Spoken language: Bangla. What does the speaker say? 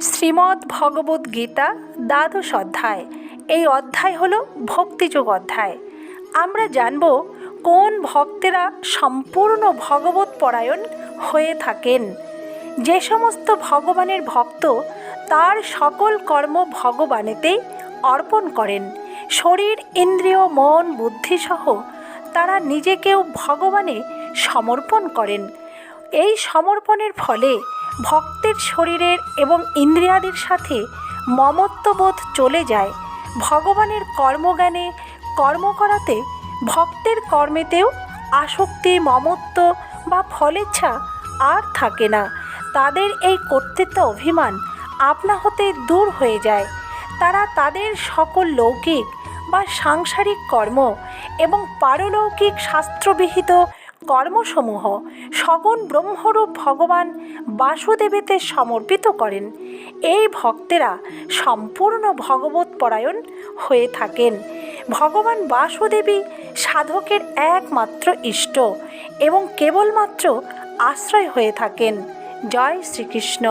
শ্রীমদ্ ভগবদ্ গীতা দ্বাদশ অধ্যায়। এই অধ্যায় হলো ভক্তিযোগ অধ্যায়। আমরা জানব কোন ভক্তেরা সম্পূর্ণ ভগবত পরায়ণ হয়ে থাকেন। যে সমস্ত ভগবানের ভক্ত তার সকল কর্ম ভগবানেতেই অর্পণ করেন, শরীর ইন্দ্রিয় মন বুদ্ধিসহ তারা নিজেকেও ভগবানে সমর্পণ করেন। এই সমর্পণের ফলে ভক্তের শরীরের এবং ইন্দ্রিয়াদির সাথে মমত্ববোধ চলে যায়। ভগবানের কর্মজ্ঞানে কর্ম করাতে ভক্তের কর্মেতেও আসক্তি মমত্ব বা ফলেচ্ছা আর থাকে না। তাদের এই কর্তৃত্ব অভিমান আপনা হতে দূর হয়ে যায়। তারা তাদের সকল লৌকিক বা সাংসারিক কর্ম এবং পারলৌকিক শাস্ত্রবিহিত কর্মসমূহ সগুণ ব্রহ্মরূপ ভগবান বাসুদেবেতে সমর্পিত করেন। এই ভক্তেরা সম্পূর্ণ ভগবত পরায়ণ হয়ে থাকেন। ভগবান বাসুদেবী সাধকের একমাত্র ইষ্ট এবং কেবলমাত্র আশ্রয় হয়ে থাকেন। জয় শ্রীকৃষ্ণ।